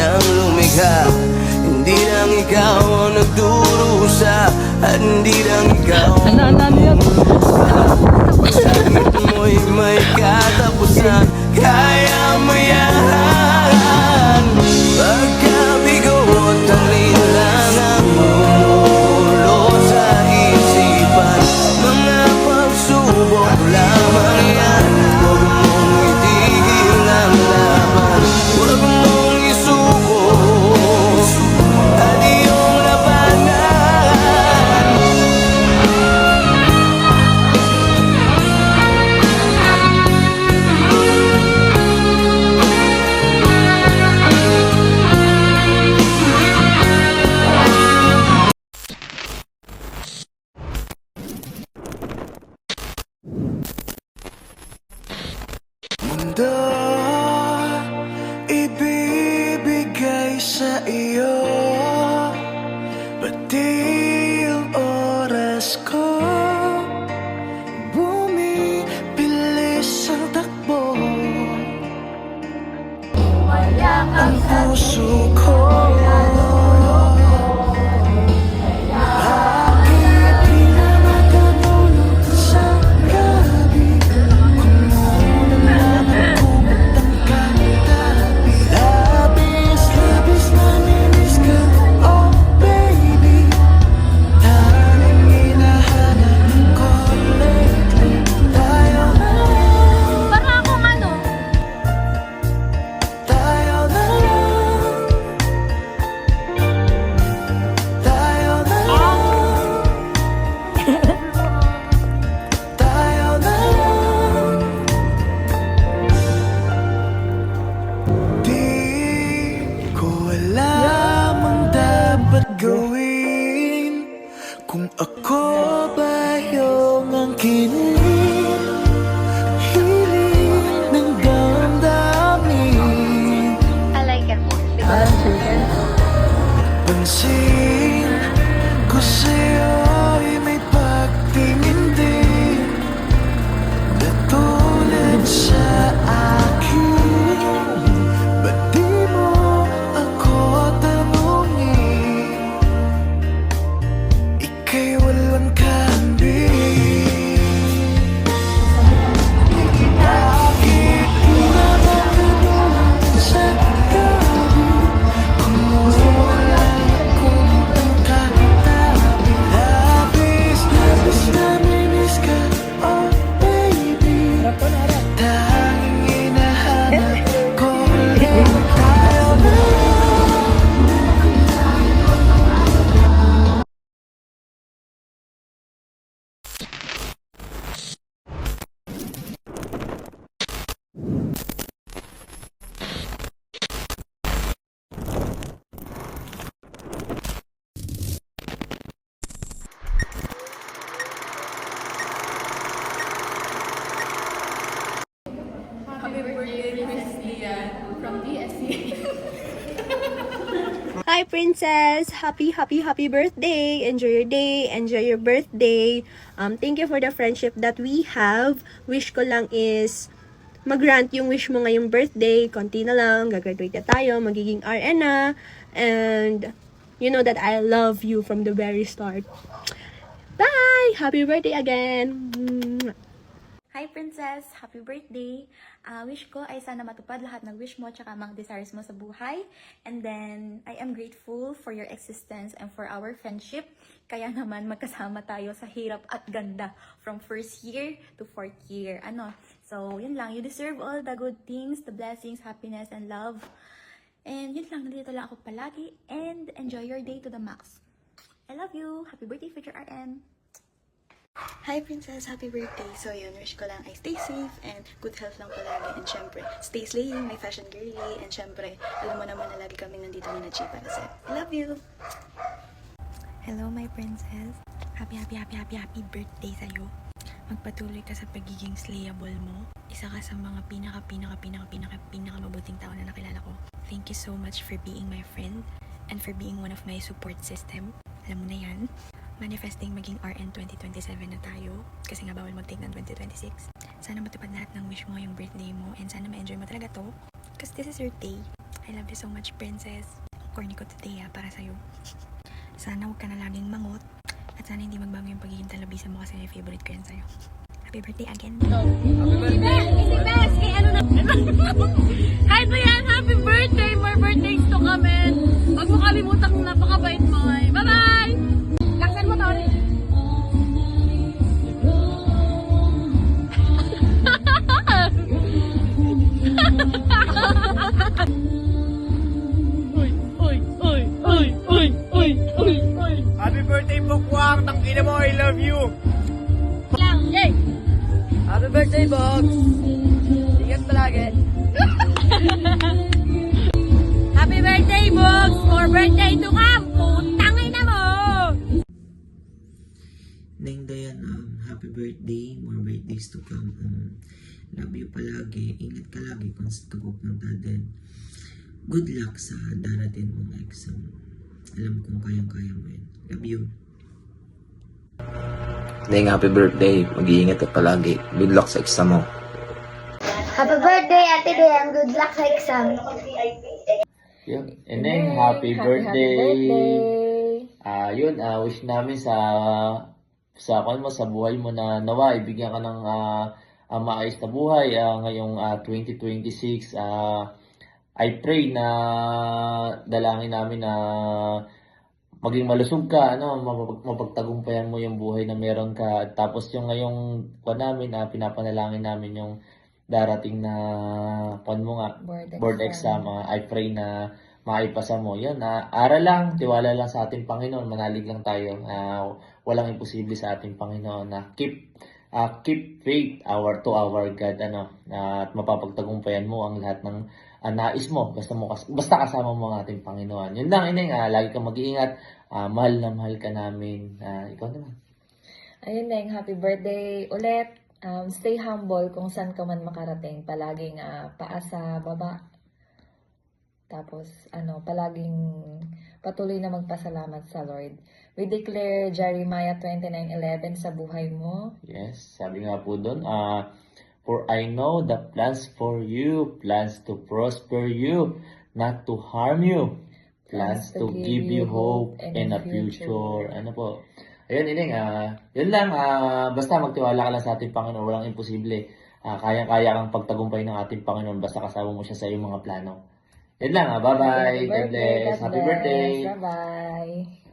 ng lumikha. Hindi lang ikaw ang nagdurusa, at hindi lang ikaw ang masakit mo'y may katapusan. Kaya mo yan. Pagkabigo at alin lang ang mumulo sa isipan. Mga pagsubok lamang yan. Huwag mong itigil ang laban. Huwag mong isuko at iyong labanan. Mundo, ibibigay sa iyo, pati ang oras ko. Bumibilis ang takbo, ang puso ko. Bakit di na makatulog sa gabi? Kumulang ang kubot ang katabi. Labis na minis ka, oh baby. Tanging hinahanap ko lately. Tayo na lang, Para akong ano? tayo na lang, tayo na lang, tayo na lang. Di ko alam ang dapat gawin, kung ako ba yung ang kinilig, hiling ng damdamin. I like it. Diba? Pansin ko sa'yo'y may pagtingin din na tulad sa akin. Ba't di mo ako tanungin? Ika'y walang kambing. Bakit di na makatulog sa gabi? Kumulang kubot ang katabi. Labis na minis ka, oh baby. Tanging hinahanap ko lang. Tayo na lang. Happy birthday, Miss Lian from DSC. Hi, Princess! Happy birthday! Enjoy your day, enjoy your birthday. Thank you for the friendship that we have. Wish ko lang is mag-grant yung wish mo ngayong birthday. Konti na lang, gagraduate na tayo, magiging RN na. And you know that I love you from the very start. Bye! Happy birthday again! Hi Princess! Happy birthday! Wish ko ay sana matupad lahat ng wish mo tsaka mga desires mo sa buhay. And then, I am grateful for your existence and for our friendship. Kaya naman magkasama tayo sa hirap at ganda from first year to fourth year. So, yun lang. You deserve all the good things, the blessings, happiness, and love. And yun lang. Nandito lang ako palagi. And enjoy your day to the max. I love you! Happy birthday, future RN! Hi Princess! Happy birthday! So yun, wish ko lang ay stay safe and good health lang palagi. And syempre, stay slaying, my fashion girly. And syempre, alam mo naman na lagi kaming nandito ni Nachi para sa'yo. I love you! Hello my princess! Happy birthday sa'yo! Magpatuloy ka sa pagiging slayable mo. Isa ka sa mga pinaka mabuting tao na nakilala ko. Thank you so much for being my friend and for being one of my support system. Alam mo na yan. Manifesting maging RN 2027 na tayo kasi nga bawal mag-take ng 2026. Sana matupad lahat ng wish mo yung birthday mo and sana ma-enjoy mo talaga to because this is your day I love you so much, princess. Corny ko today para sa'yo. Sana huwag ka na laging mangot. At sana hindi magbago yung pagiging talabisan mo kasi favorite ko yan sa'yo. Happy birthday again. Kahit ba yan, happy birthday! More birthdays to come in. Huwag mo kalimutan kung napakabait mo. Bye-bye! Laksan mo, Tori. Happy birthday, Bukwak! Tangina mo, I love you! Yay! Happy birthday, Box! Ingat palagi. Happy birthday, Bugs! More birthday to come! Putangin na mo! Neng Diana, happy birthday. More birthdays to come. Love you palagi. Ingat ka lagi kung saan ka pupunta din. Good luck sa darating mong exam. Alam kong kayang-kaya mo yun. Love you. Neng, happy birthday. Mag-iingat ka palagi. Good luck sa exam mo. Happy birthday, Ate Dayan. Good luck sa exam. Yun. Neng, happy birthday. Yun, wish namin sa buhay mo na nawa, ibigyan ka ng maayos na buhay ngayong 2026. I pray na dalangin namin na maging malusog ka, mapagtagumpayan mo yung buhay na meron ka. Tapos yung ngayong namin, pinapanalangin namin yung darating na board exam. I pray na maipasa mo. Yan, aral lang, tiwala lang sa ating Panginoon, manalig lang tayo. Walang imposible sa ating Panginoon na keep faith to our God, at mapapagtagumpayan mo ang lahat ng nais mo, basta kasama mo ang ating Panginoon. Yun lang, Ineng, lagi kang mag-iingat, mahal na mahal ka namin. Ikaw naman. Ayun, Neng, happy birthday ulit. Stay humble kung saan ka man makarating. Palaging paa sa baba. Tapos, palaging patuloy na magpasalamat sa Lord. We declare Jeremiah 29:11 sa buhay mo. Yes, sabi nga po doon, for I know the plans for you, plans to prosper you, not to harm you, plans to give you hope and a future. Ano po? Ayun, Ineng, yun lang, basta magtiwala ka lang sa ating Panginoon, walang imposible. Kaya-kaya kang pagtagumpay ng ating Panginoon, basta kasama mo siya sa iyong mga plano. Yun lang, bye-bye, God bless, happy birthday. Bye-bye.